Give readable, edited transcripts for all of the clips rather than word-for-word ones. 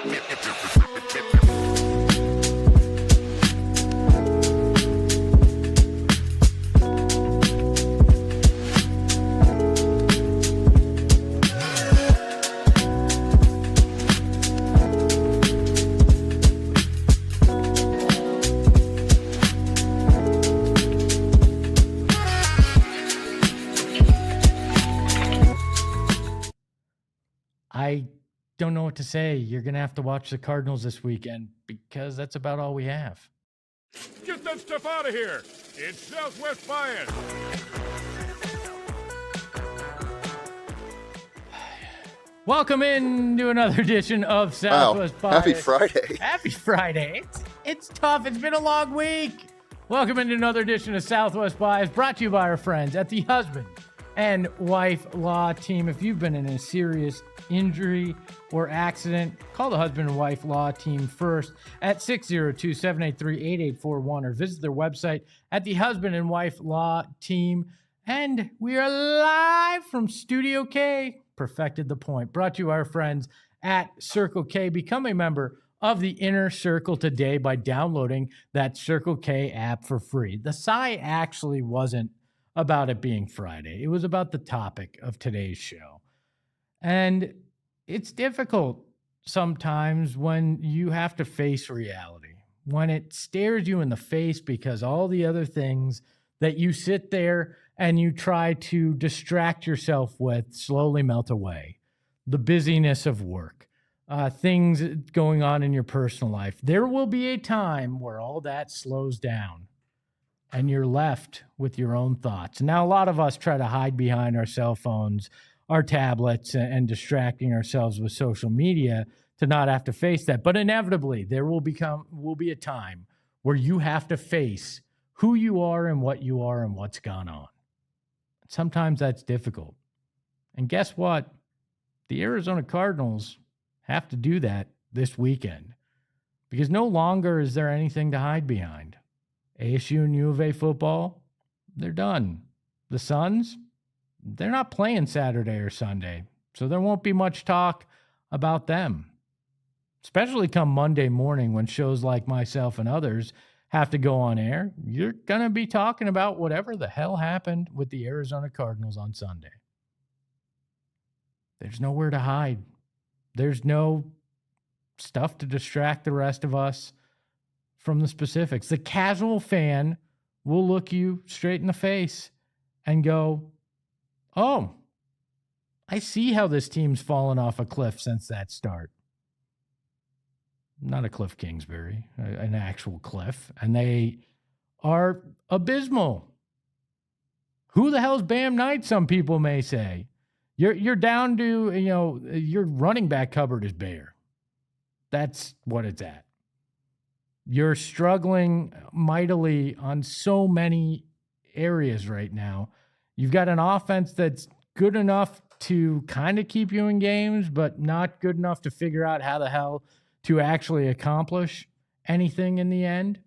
I don't know what to say. You're going to have to watch the Cardinals this weekend because that's about all we have. Get that stuff out of here. It's Southwest Bias. Welcome in to another edition of Southwest Bias. Happy Friday. Happy Friday. It's tough. It's been a long week. Welcome into another edition of Southwest Bias, brought to you by our friends at the Husband and Wife Law Team. If you've been in a serious injury or accident, call the Husband and Wife Law Team first at 602-783-8841 or visit their website at the Husband and Wife Law Team. And we are live from Studio K. Perfected the point. Brought to you by our friends at Circle K. Become a member of the Inner Circle today by downloading that Circle K app for free. The sigh actually wasn't about it being Friday. It was about the topic of today's show. And it's difficult sometimes when you have to face reality, when it stares you in the face because all the other things that you sit there and you try to distract yourself with slowly melt away. The busyness of work, things going on in your personal life. There will be a time where all that slows down and you're left with your own thoughts. Now, a lot of us try to hide behind our cell phones, our tablets, and distracting ourselves with social media to not have to face that. But inevitably, there will be a time where you have to face who you are and what's gone on. Sometimes that's difficult. And guess what? The Arizona Cardinals have to do that this weekend because no longer is there anything to hide behind. ASU and U of A football, they're done. The Suns, they're not playing Saturday or Sunday, so there won't be much talk about them, especially come Monday morning when shows like myself and others have to go on air. You're going to be talking about whatever the hell happened with the Arizona Cardinals on Sunday. There's nowhere to hide. There's no stuff to distract the rest of us from the specifics. The casual fan will look you straight in the face and go, oh, I see how this team's fallen off a cliff since that start. Not a Cliff Kingsbury, an actual cliff. And they are abysmal. Who the hell's Bam Knight, some people may say. You're down to, your running back cupboard is bare. That's what it's at. You're struggling mightily on so many areas right now. You've got an offense that's good enough to kind of keep you in games, but not good enough to figure out how the hell to actually accomplish anything in the end.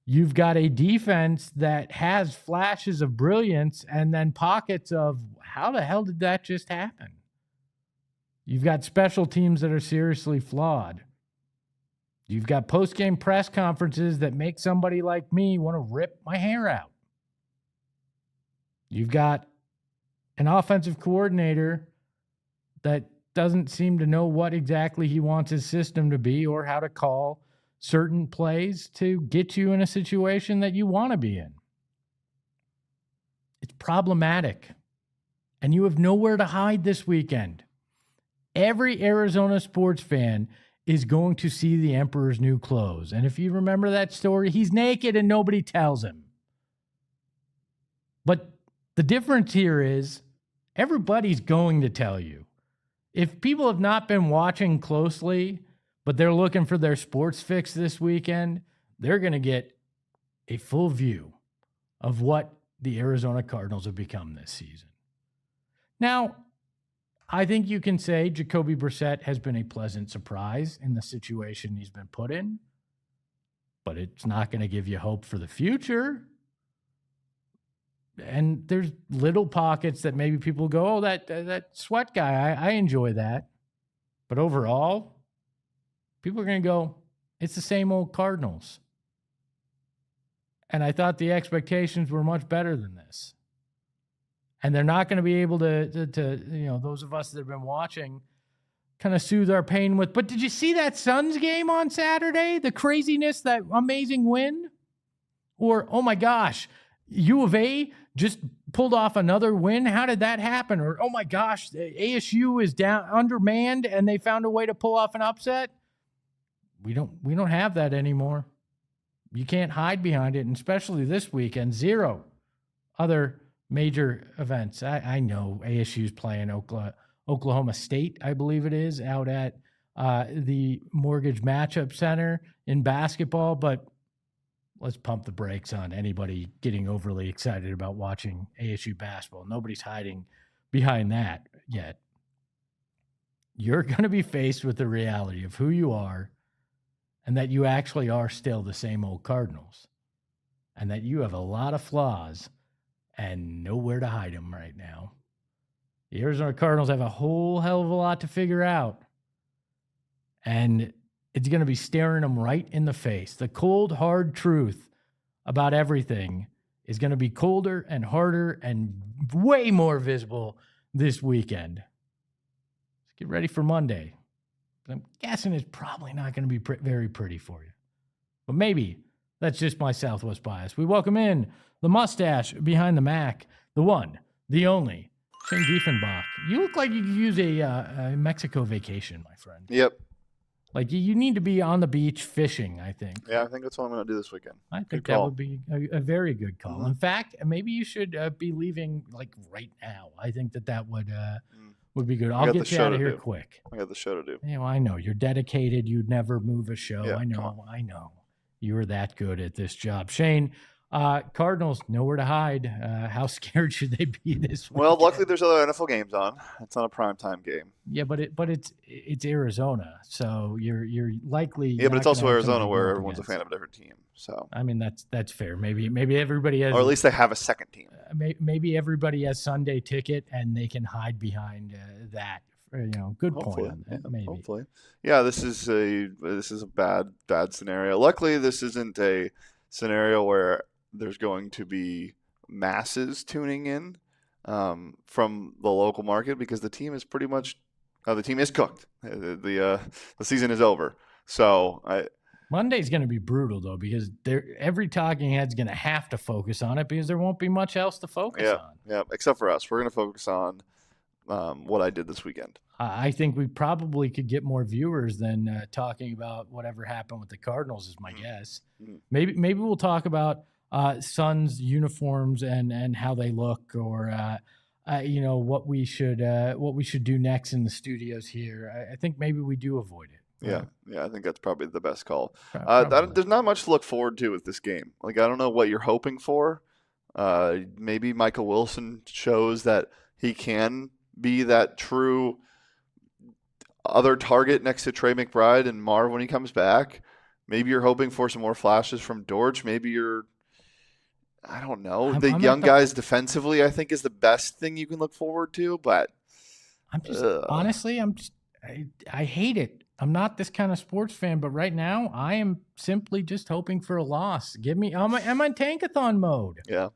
You've got a defense that has flashes of brilliance and then pockets of how the hell did that just happen? You've got special teams that are seriously flawed. You've got post-game press conferences that make somebody like me want to rip my hair out. You've got an offensive coordinator that doesn't seem to know what exactly he wants his system to be or how to call certain plays to get you in a situation that you want to be in. It's problematic. And you have nowhere to hide this weekend. Every Arizona sports fan is going to see the Emperor's new clothes. And if you remember that story, he's naked and nobody tells him. But the difference here is everybody's going to tell you. If people have not been watching closely, but they're looking for their sports fix this weekend, they're going to get a full view of what the Arizona Cardinals have become this season. Now, I think you can say Jacoby Brissett has been a pleasant surprise in the situation he's been put in, but it's not going to give you hope for the future. And there's little pockets that maybe people go, oh, that Sweat guy, I enjoy that. But overall, people are going to go, it's the same old Cardinals. And I thought the expectations were much better than this. And they're not going to be able to, those of us that have been watching, kind of soothe our pain with. But did you see that Suns game on Saturday? The craziness, that amazing win? Or, oh my gosh, U of A just pulled off another win. How did that happen? Or, oh my gosh, ASU is down, undermanned, and they found a way to pull off an upset. We don't have that anymore. You can't hide behind it, and especially this weekend. 0 other major events. I know ASU's playing Oklahoma State, I believe it is, out at the Mortgage Matchup Center in basketball, but let's pump the brakes on anybody getting overly excited about watching ASU basketball. Nobody's hiding behind that yet. You're going to be faced with the reality of who you are and that you actually are still the same old Cardinals and that you have a lot of flaws and nowhere to hide them right now. The Arizona Cardinals have a whole hell of a lot to figure out. And it's going to be staring them right in the face. The cold, hard truth about everything is going to be colder and harder and way more visible this weekend. Let's get ready for Monday. I'm guessing it's probably not going to be very pretty for you. But maybe that's just my Southwest bias. We welcome in the mustache behind the Mac, the one, the only, Shane Diefenbach. You look like you could use a Mexico vacation, my friend. Yep. Like you need to be on the beach fishing, I think. Yeah, I think that's what I'm going to do this weekend. I think that would be a very good call. Mm-hmm. In fact, maybe you should be leaving like right now. I think that would be good. I'll get you out of here quick. I got the show to do. Yeah, well, I know. You're dedicated. You'd never move a show. Yeah, I know. You're that good at this job. Shane, Cardinals, nowhere to hide. How scared should they be this week? Well, luckily there's other NFL games on. It's not a primetime game. Yeah, but it's Arizona, so you're likely. Yeah, but it's also Arizona where everyone's a fan of a different team. So I mean that's fair. Maybe everybody has, or at least they have a second team. Maybe everybody has Sunday ticket and they can hide behind that. Good Hopefully. point on that. Maybe. Hopefully, yeah. This is a bad scenario. Luckily, this isn't a scenario where there's going to be masses tuning in from the local market because the team is pretty much the team is cooked. The season is over. So Monday's going to be brutal though because every talking head's going to have to focus on it because there won't be much else to focus on. Yeah, except for us. We're going to focus on what I did this weekend. I think we probably could get more viewers than talking about whatever happened with the Cardinals is my guess. Mm-hmm. Maybe we'll talk about Suns uniforms and how they look, or what we should do next in the studios here. I think maybe we do avoid it. Yeah, I think that's probably the best call. There's not much to look forward to with this game. Like I don't know what you're hoping for. Maybe Michael Wilson shows that he can be that true other target next to Trey McBride and Marv when he comes back. Maybe you're hoping for some more flashes from Dortch. Maybe I don't know. The young guys defensively, I think, is the best thing you can look forward to. But I'm just honestly, I hate it. I'm not this kind of sports fan, but right now I am simply just hoping for a loss. I'm in tankathon mode. Yeah.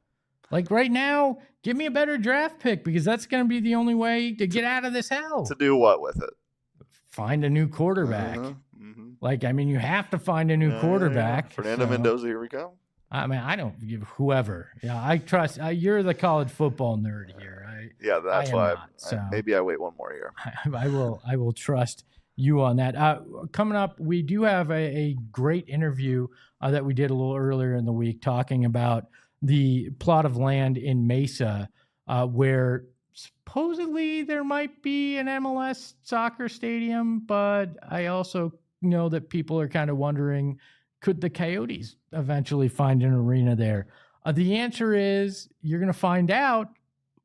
Like right now, give me a better draft pick because that's going to be the only way to get out of this hell. To do what with it? Find a new quarterback. Mm-hmm. Like, I mean, you have to find a new quarterback. Yeah. Fernando Mendoza, here we go. I mean, I don't give whoever. Yeah, I trust. You're the college football nerd here. That's why. Maybe I wait one more year. I will trust you on that. Coming up, we do have a great interview that we did a little earlier in the week talking about the plot of land in Mesa where supposedly there might be an MLS soccer stadium, but I also know that people are kind of wondering, could the Coyotes eventually find an arena there? The answer is you're going to find out,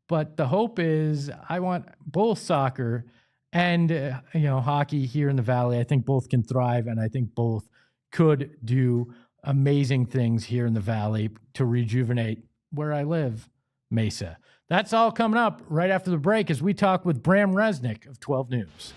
but the hope is I want both soccer and hockey here in the Valley. I think both can thrive, and I think both could do amazing things here in the Valley to rejuvenate where I live, Mesa. That's all coming up right after the break as we talk with Brahm Resnik of 12 News.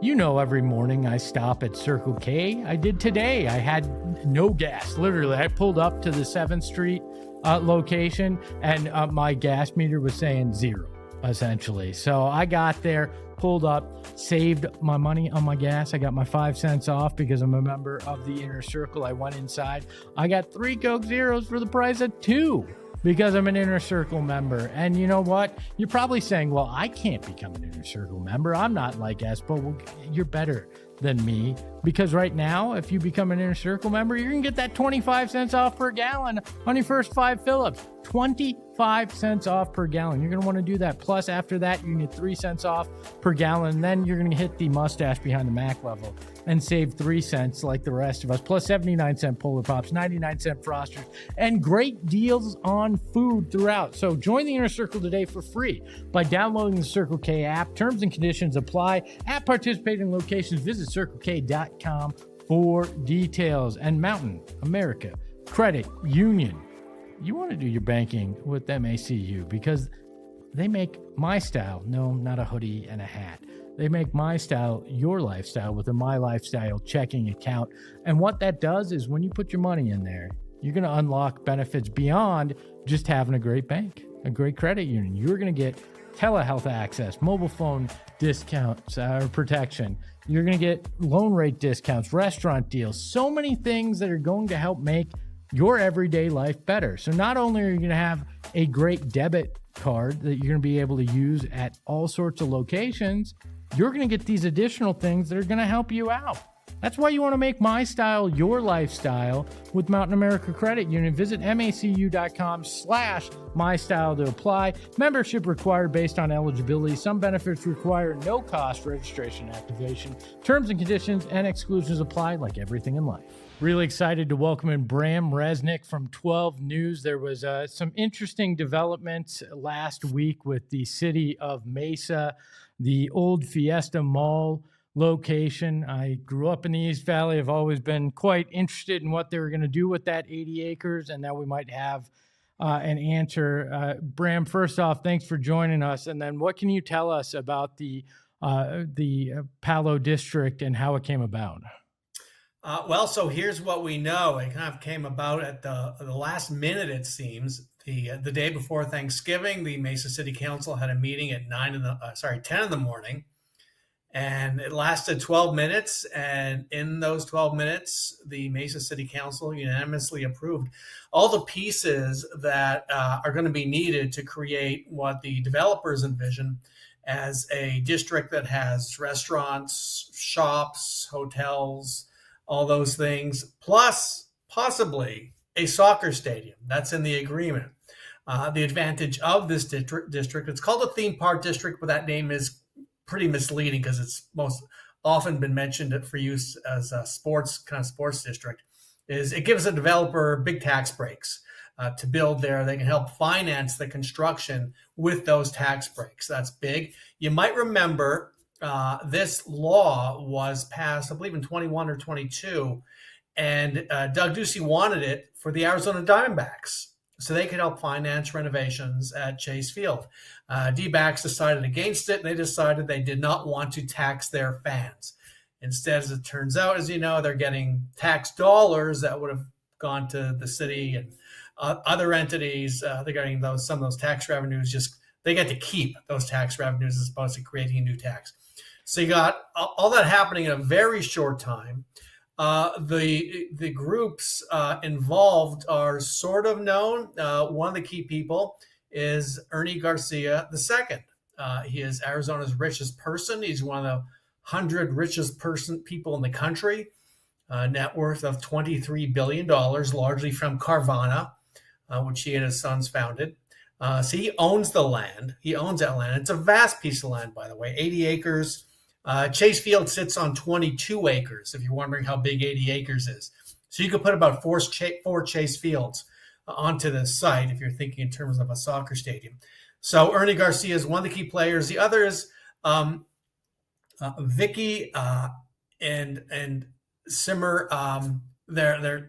You know, every morning I stop at Circle K. I did today. I had no gas. Literally, I pulled up to the 7th Street location, and my gas meter was saying 0, essentially. So I got there, pulled up, saved my money on my gas. I got my 5 cents off because I'm a member of the Inner Circle. I went inside. I got 3 Coke Zeros for the price of 2. Because I'm an Inner Circle member. And you know what? You're probably saying, well, I can't become an Inner Circle member. I'm not like Espo. Well, you're better than me. Because right now, if you become an Inner Circle member, you're going to get that 25 cents off per gallon on your first 5 fill-ups. 25 cents off per gallon. You're going to want to do that. Plus, after that, you can get 3 cents off per gallon. And then you're going to hit the mustache behind the Mac level and save 3 cents like the rest of us. Plus 79-cent Polar Pops, 99-cent Frosters, and great deals on food throughout. So join the Inner Circle today for free by downloading the Circle K app. Terms and conditions apply. At participating locations, visit CircleK.com for details. And Mountain America Credit Union. You want to do your banking with MACU because they make my style. No, not a hoodie and a hat. They make my style your lifestyle with a My Lifestyle checking account. And what that does is when you put your money in there, you're going to unlock benefits beyond just having a great bank, a great credit union. You're going to get telehealth access, mobile phone discounts or protection. You're going to get loan rate discounts, restaurant deals, so many things that are going to help make your everyday life better. So not only are you going to have a great debit card that you're going to be able to use at all sorts of locations, you're going to get these additional things that are going to help you out. That's why you want to make my style your lifestyle with Mountain America Credit Union. Visit macu.com/mystyle to apply. Membership required based on eligibility. Some benefits require no cost registration and activation. Terms and conditions and exclusions apply like everything in life. Really excited to welcome in Brahm Resnik from 12 News. There was some interesting developments last week with the city of Mesa, the old Fiesta Mall location. I grew up in the East Valley. I've always been quite interested in what they were going to do with that 80 acres, and now we might have an answer. Brahm, first off, thanks for joining us. And then what can you tell us about the Palo District and how it came about? Well, so here's what we know. It kind of came about at the last minute, it seems. The day before Thanksgiving, the Mesa City Council had a meeting at 10 in the morning, and it lasted 12 minutes. And in those 12 minutes, the Mesa City Council unanimously approved all the pieces that are going to be needed to create what the developers envision as a district that has restaurants, shops, hotels, all those things, plus possibly a soccer stadium. That's in the agreement. The advantage of this district, it's called a theme park district, but that name is pretty misleading because it's most often been mentioned for use as a sports district, is it gives a developer big tax breaks to build there. They can help finance the construction with those tax breaks. That's big. You might remember this law was passed, I believe, in 21 or 22, and Doug Ducey wanted it for the Arizona Diamondbacks so they could help finance renovations at Chase Field. D-backs decided against it. They decided they did not want to tax their fans. Instead, as it turns out, as you know, they're getting tax dollars that would have gone to the city and other entities. They're getting some of those tax revenues. They get to keep those tax revenues as opposed to creating a new tax. So you got all that happening in a very short time. The groups involved are sort of known. One of the key people is Ernie Garcia II. He is Arizona's richest person. He's one of the 100 richest people in the country. Net worth of $23 billion, largely from Carvana, which he and his sons founded. So he owns the land. He owns that land. It's a vast piece of land, by the way, 80 acres. Chase Field sits on 22 acres, if you're wondering how big 80 acres is. So you could put about four Chase Fields onto this site if you're thinking in terms of a soccer stadium. So Ernie Garcia is one of the key players. The other is Vicky and Simmer. They're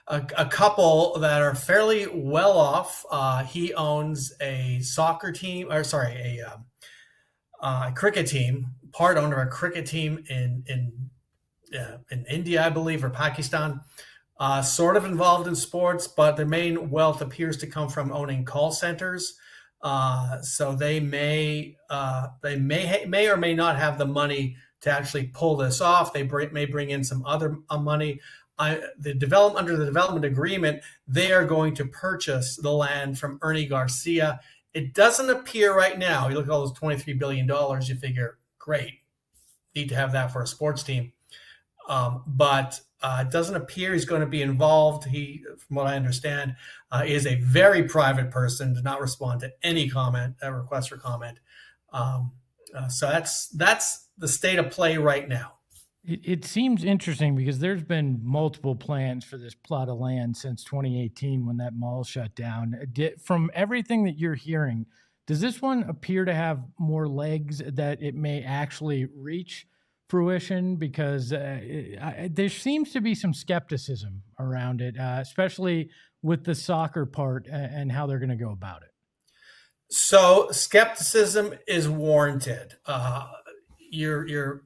a couple that are fairly well off. He owns a soccer team, a cricket team, part owner of a cricket team in India, I believe, or Pakistan. Sort of involved in sports, but their main wealth appears to come from owning call centers. So they may or may not have the money to actually pull this off. They may bring in some other money. Under the development agreement, they are going to purchase the land from Ernie Garcia. It doesn't appear right now. You look at all those $23 billion, you figure, great, need to have that for a sports team. But it doesn't appear he's going to be involved. He, from what I understand, is a very private person, did not respond to any request for comment. So that's the state of play right now. It seems interesting because there's been multiple plans for this plot of land since 2018 when that mall shut down. From everything that you're hearing, does this one appear to have more legs that it may actually reach fruition? Because there seems to be some skepticism around it, especially with the soccer part and how they're going to go about it. So skepticism is warranted. Your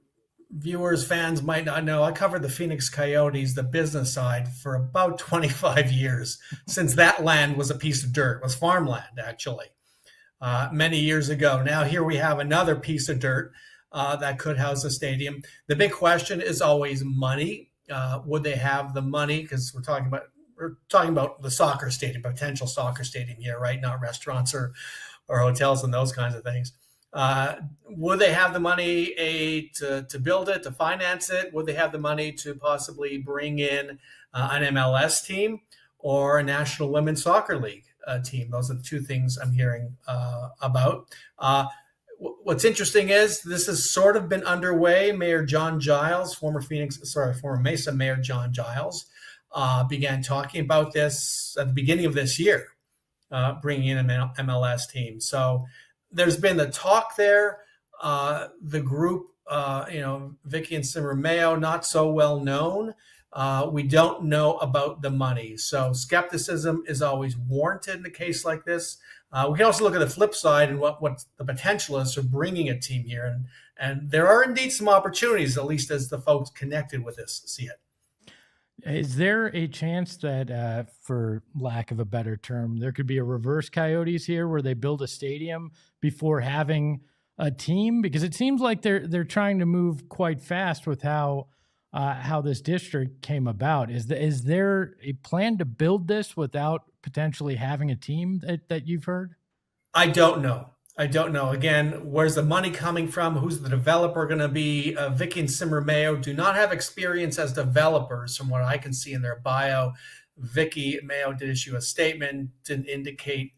viewers, fans might not know, I covered the Phoenix Coyotes, the business side, for about 25 years, since that land was a piece of dirt. It was farmland, actually, many years ago. Now here we have another piece of dirt that could house a stadium. The big question is always money. Would they have the money? Because we're talking about the soccer stadium, potential soccer stadium here, right? Not restaurants or hotels and those kinds of things. Would they have the money to build it, to finance it? Would they have the money to possibly bring in an MLS team or a National Women's Soccer League team? Those are the two things I'm hearing about. What's interesting is this has sort of been underway. Mayor John Giles, former Mesa Mayor John Giles, began talking about this at the beginning of this year, bringing in an MLS team. So there's been the talk there. The group, Vicky and Simmer Mayo, not so well known. We don't know about the money. So skepticism is always warranted in a case like this. We can also look at the flip side and what the potential is for bringing a team here. And there are indeed some opportunities, at least as the folks connected with this see it. Is there a chance that, for lack of a better term, there could be a reverse Coyotes here where they build a stadium before having a team? Because it seems like they're trying to move quite fast with how this district came about. Is there a plan to build this without potentially having a team that you've heard? I don't know. Again, where's the money coming from? Who's the developer going to be? Vicky and Simmer Mayo do not have experience as developers from what I can see in their bio. Vicky Mayo did issue a statement, didn't indicate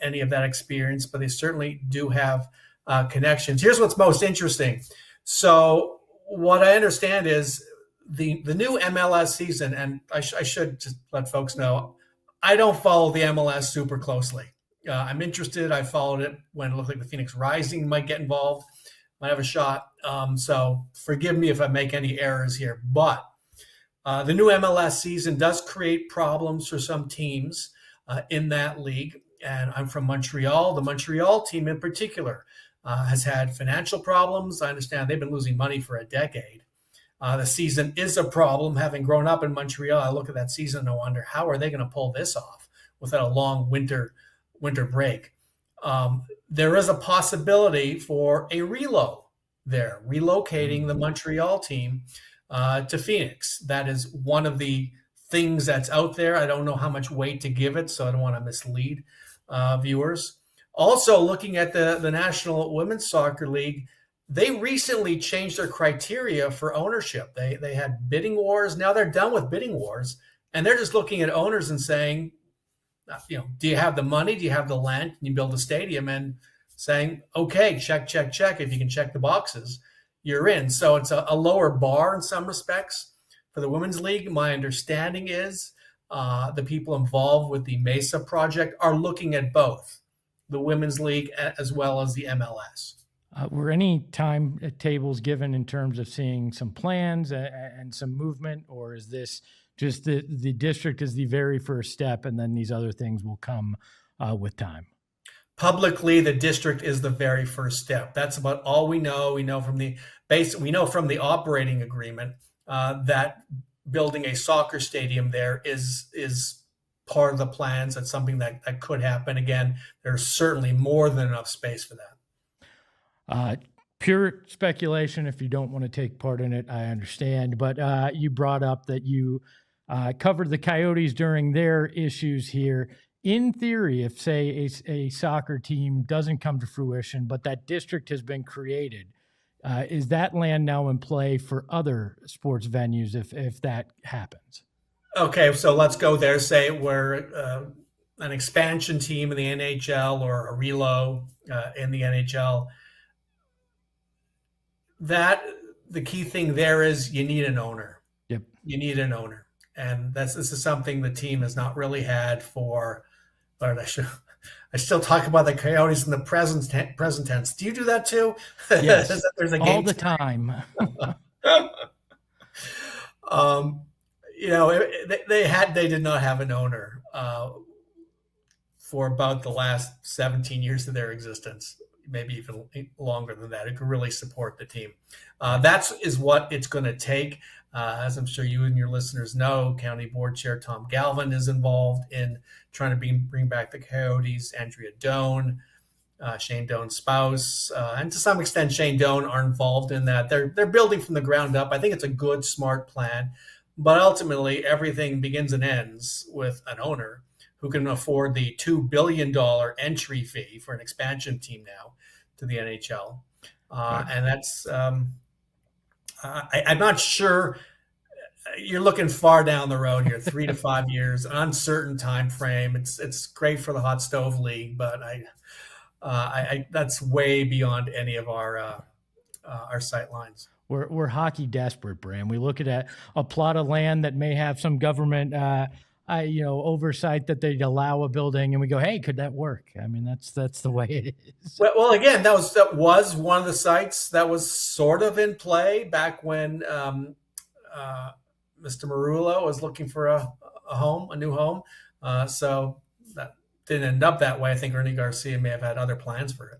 any of that experience, but they certainly do have connections. Here's what's most interesting. So what I understand is the new MLS season, and I should just let folks know, I don't follow the MLS super closely. I'm interested. I followed it when it looked like the Phoenix Rising might get involved, might have a shot. So forgive me if I make any errors here. But the new MLS season does create problems for some teams in that league. And I'm from Montreal. The Montreal team in particular has had financial problems. I understand they've been losing money for a decade. The season is a problem. Having grown up in Montreal, I look at that season and I wonder, how are they going to pull this off without a long winter break? There is a possibility for a relocating the Montreal team to Phoenix. That is one of the things that's out there. I don't know how much weight to give it, so I don't want to mislead viewers. Also, looking at the National Women's Soccer League, they recently changed their criteria for ownership. They had bidding wars. Now they're done with bidding wars, and they're just looking at owners and saying, do you have the money? Do you have the land? Can you build a stadium? And saying, okay, check. If you can check the boxes, you're in. So it's a lower bar in some respects for the Women's League. My understanding is the people involved with the Mesa project are looking at both the Women's League as well as the MLS. Were any time tables given in terms of seeing some plans and some movement, or is this just the district is the very first step and then these other things will come with time? publicly, the district is the very first step. That's about all we know. We know from the operating agreement that building a soccer stadium there is part of the plans. That's something that could happen. Again, there's certainly more than enough space for that. Pure speculation. If you don't want to take part in it, I understand. But you brought up that you covered the Coyotes during their issues here. In theory, if, say, a soccer team doesn't come to fruition, but that district has been created, is that land now in play for other sports venues if that happens? Okay, so let's go there. Say we're an expansion team in the NHL or a relo in the NHL. The key thing there is you need an owner. Yep. You need an owner. And this is something the team has not really had for, but I still talk about the Coyotes in the present tense. Do you do that too? Yes, there's a all the time. They did not have an owner for about the last 17 years of their existence, maybe even longer than that. It could really support the team. That is what it's going to take. As I'm sure you and your listeners know, County Board Chair Tom Galvin is involved in trying to bring back the Coyotes. Andrea Doan, Shane Doan's spouse, and to some extent Shane Doan are involved in that. They're building from the ground up. I think it's a good, smart plan. But ultimately, everything begins and ends with an owner who can afford the $2 billion entry fee for an expansion team now to the NHL. And that's I'm not sure. You're looking far down the road here, 3 to 5 years, an uncertain time frame. It's great for the hot stove league, but I that's way beyond any of our sight lines. We're hockey desperate, Brahm. We look at a plot of land that may have some government oversight that they'd allow a building, and we go, hey, could that work? I mean, that's the way it is. Well, again, that was one of the sites that was sort of in play back when Mr. Marullo was looking for a new home. So that didn't end up that way. I think Ernie Garcia may have had other plans for it.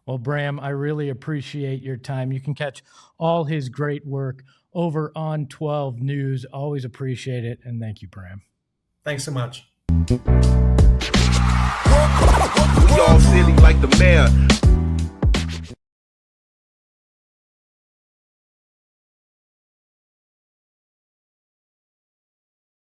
Well, Brahm, I really appreciate your time. You can catch all his great work over on 12 News. Always appreciate it. And thank you, Brahm. Thanks so much. We all silly like the mayor.